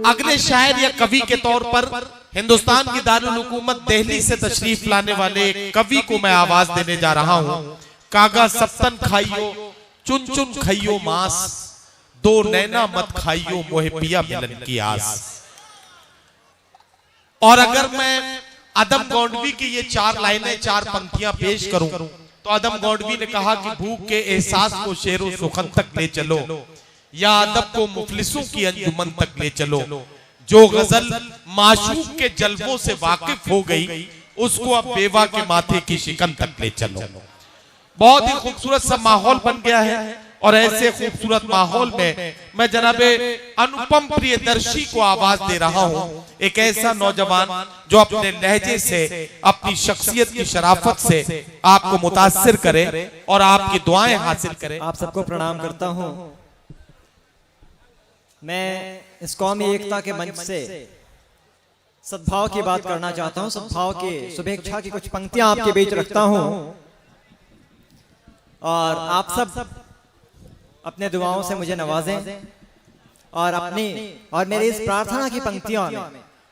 अगले शायर या कवि के तौर पर हिंदुस्तान की दारुल हुकूमत दिल्ली से तशरीफ लाने वाले कवि को मैं आवाज देने जा रहा हूं। कागा सप्तन खाइयो चुन चुन खाइयो मांस, दो नैना मत खाइयो मोहे पिया मिलन की आस। और अगर मैं आदम गौंडवी की ये 4 लाइनें 4 पंक्तियां पेश करूं तो आदम गौंडवी ने कहा कि भूख के एहसास को शेरों सुखन तक ले चलो, या अदब को मुफलिसों की अंजुमन तक ले चलो। जो गजल माशूक के जल्बों से वाकिफ हो गई, उसको अब बेवा के माथे की शिकन तक ले चलो। बहुत ही खूबसूरत सा माहौल बन गया है और ऐसे खूबसूरत माहौल में मैं जनाबे अनुपम प्रियदर्शी को आवाज दे रहा हूं। एक ऐसा नौजवान जो अपने लहजे से, अपनी शख्सियत की शराफत से आपको मुतासिर करे और आपकी दुआएं हासिल करे। आप सबको प्रणाम करता हूं। मैं इस कौमी एकता के मंच से सद्भाव की बात करना चाहता हूं। सद्भाव की शुभेच्छा की कुछ पंक्तियां आपके बीच रखता हूं और आप सब अपने दुआओं से मुझे नवाजें और मेरी इस प्रार्थना की पंक्तियों में,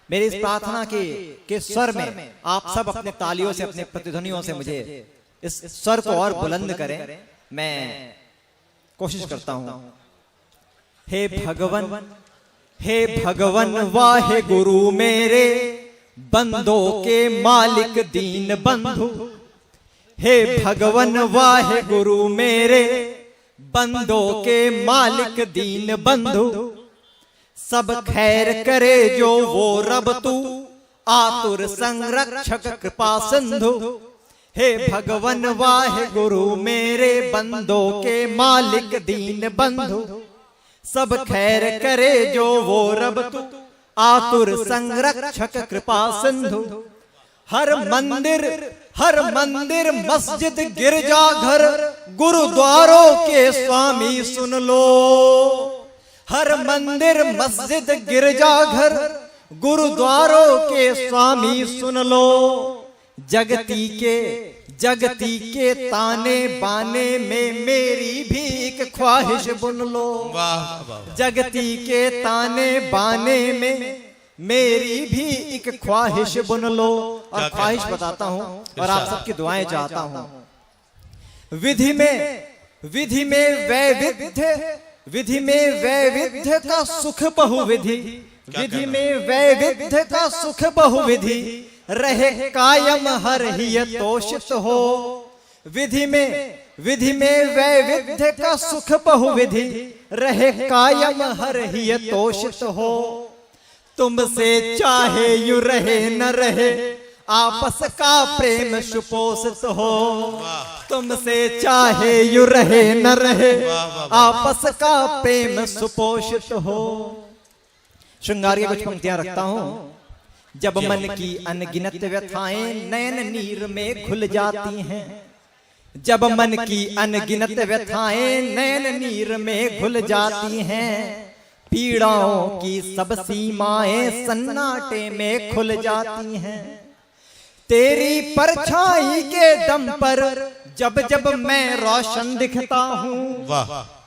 मेरी इस प्रार्थना के स्वर में आप सब अपने तालियों से, अपने प्रतिध्वनियों से मुझे इस स्वर को और बुलंद करें। मैं कोशिश करता हूं। हे भगवन वाहे गुरु मेरे, बंदों के मालिक दीन बंधु। हे भगवन वाहे गुरु मेरे, बंदों के मालिक दीन बंधु। सब खैर करे जो वो रब तू, आतुर संरक्षक कृपा सिंधु। हे भगवन वाहे गुरु मेरे, बंदों के मालिक दीन बंधु। सब खैर करे जो वो रब तू, आतुर संरक्षक कृपा सिंधु। हर मंदिर मस्जिद गिरजाघर, गुरुद्वारों के स्वामी सुन लो। हर मंदिर मस्जिद गिरजाघर, गुरुद्वारों के स्वामी सुन लो। जगती के ताने बाने में मेरी भी एक ख्वाहिश बुन लो। जगती के ताने बाने में मेरी भी एक ख्वाहिश बुन लो। और ख्वाहिश बताता हूं और आप सबकी दुआएं चाहता हूं। विधि में वैविध्य का सुख बहुविधि। विधि में वैविध्य का सुख बहुविधि, रहे कायम हर ही तोषित हो। विधि में वैविध्य का सुख बहुविधि, रहे कायम हर ही तोषित हो। तुमसे चाहे यू रहे न रहे, आपस का प्रेम सुपोषित हो। तुमसे चाहे यू रहे न रहे, आपस का प्रेम सुपोषित हो। श्रृंगार की कुछ पंक्तियां रखता हूं। जब मन की अनगिनत व्यथाएं नयन नीर में घुल जाती हैं। जब मन की अनगिनत व्यथाएं नयन नीर में घुल जाती हैं। पीड़ाओं की सब सीमाएं सन्नाटे में खुल जाती हैं। तेरी परछाई के दम पर जब मैं रोशन दिखता हूँ,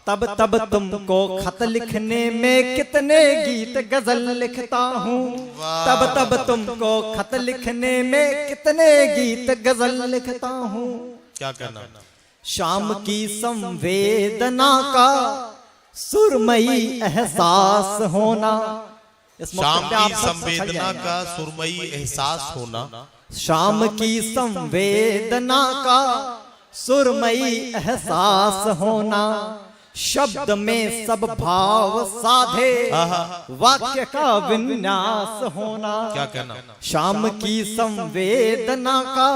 तब तुमको खत लिखने में कितने गीत गजल लिखता हूँ। तब तुमको खत लिखने में कितने गीत गजल लिखता हूँ। क्या कहना? शाम की संवेदना का सुरमई एहसास होना। शाम की संवेदना का सुरमई एहसास होना। शाम की संवेदना का सुरमई एहसास होना। शब्द में सब भाव साधे वाक्य का विन्यास होना। क्या कहना? शाम की संवेदना का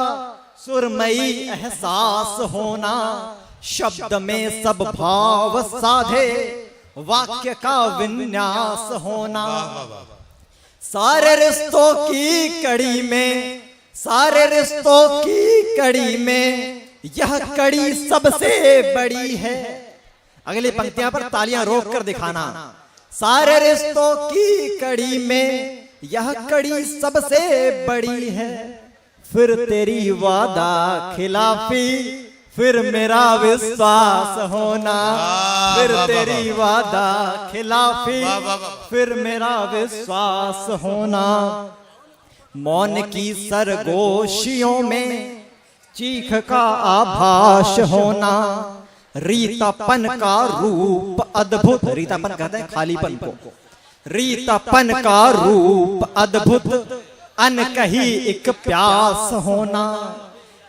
सुरमई एहसास होना। शब्द में सब भाव साधे वाक्य का विन्यास होना। सारे रिश्तों की कड़ी में, सारे रिश्तों की कड़ी में यह कड़ी सबसे बड़ी है। अगली पंक्तियां पर तालियां रोक कर दिखाना। सारे रिश्तों की कड़ी में यह कड़ी सबसे बड़ी है। फिर तेरी वादा खिलाफी, फिर मेरा विश्वास होना, फिर तेरी वादा खिलाफी, फिर मेरा विश्वास होना। मौन की सरगोशियों में चीख का आभास होना, रीतापन का रूप अद्भुत, रीतापन कहते हैं खालीपन को, रीतापन का रूप अद्भुत, अनकही एक प्यास होना।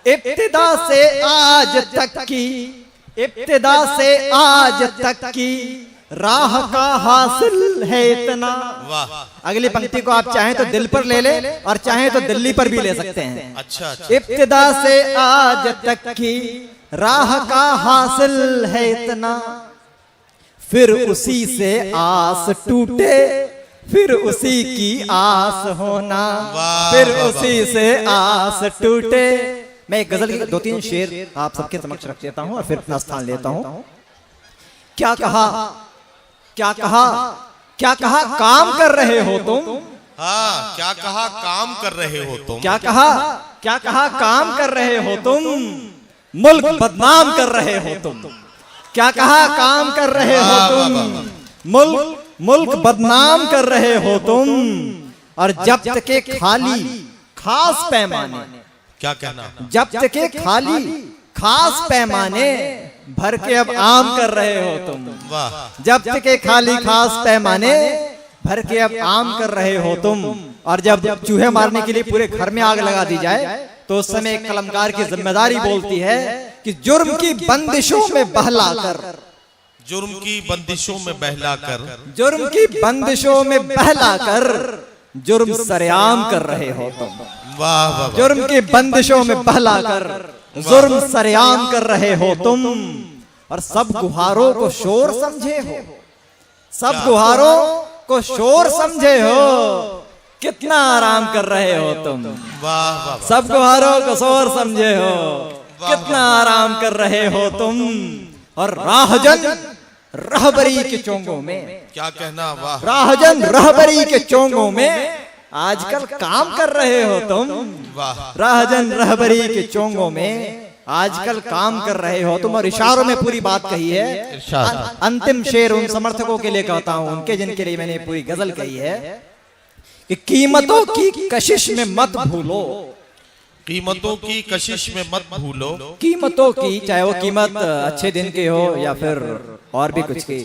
इब्तिदा से आज तक की, इब्तिदा से आज तक की राह का हासिल है इतना। अगली पंक्ति को आप चाहें तो दिल पर ले ले और चाहें तो दिल्ली पर भी ले सकते हैं। अच्छा। इब्तिदा से आज तक की राह का हासिल है इतना, फिर उसी से आस टूटे, फिर उसी की आस होना, फिर उसी से आस टूटे। मैं एक गजल के 2-3 शेर आप सबके समक्ष रख देता हूं और फिर अपना स्थान लेता हूं। क्या कहा, क्या कहा, क्या कहा काम कर रहे हो तुम। हाँ, क्या कहा काम कर रहे हो तुम। क्या कहा, क्या कहा काम कर रहे हो तुम, मुल्क बदनाम कर रहे हो तुम। क्या कहा काम कर रहे हो तुम, मुल्क बदनाम कर रहे हो तुम। और जब्त के खाली खास पैमाने, क्या कहना, जब्त के खाली खास पैमाने भर के अब आम कर रहे हो तुम। जब्त के खाली खास पैमाने भर के अब आम कर रहे हो तुम। और जब चूहे मारने के लिए पूरे घर में आग लगा दी जाए तो उस समय कलमकार की जिम्मेदारी बोलती है कि जुर्म की बंदिशों में बहलाकर, जुर्म की बंदिशों में बहलाकर, जुर्म की बंदिशों में बहलाकर जुर्म सरेआम कर रहे हो तुम। वाह वाह। जुर्म की बंदिशों में बहलाकर जुर्म सरेआम कर रहे हो तुम। और सब गुहारों को शोर समझे हो, सब गुहारों को शोर समझे हो, कितना आराम कर रहे हो तुम। वाह वाह। सब गुहारों को शोर समझे हो, कितना आराम कर रहे हो तुम। और राहजन रहबरी के चोंगों में, क्या कहना, वाह। राहजन रहबरी के चोंगों में आजकल काम कर रहे हो तुम। वाह। राहजन रहबरी के चोंगों में आजकल काम कर रहे हो तुम। और इशारों में पूरी बात कही है। अंतिम शेर उन समर्थकों के लिए कहता हूं, उनके जिनके लिए मैंने पूरी गजल कही है कि कीमतों की कशिश में मत भूलो, कीमतों की कशिश में मत भूलो। कीमतों की, चाहे वो कीमत अच्छे दिन के हो या फिर और भी कुछ की,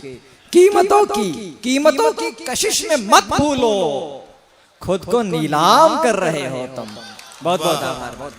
कीमतों की कशिश में मत भूलो, खुद को नीलाम कर रहे हो तुम। बहुत बहुत आभार।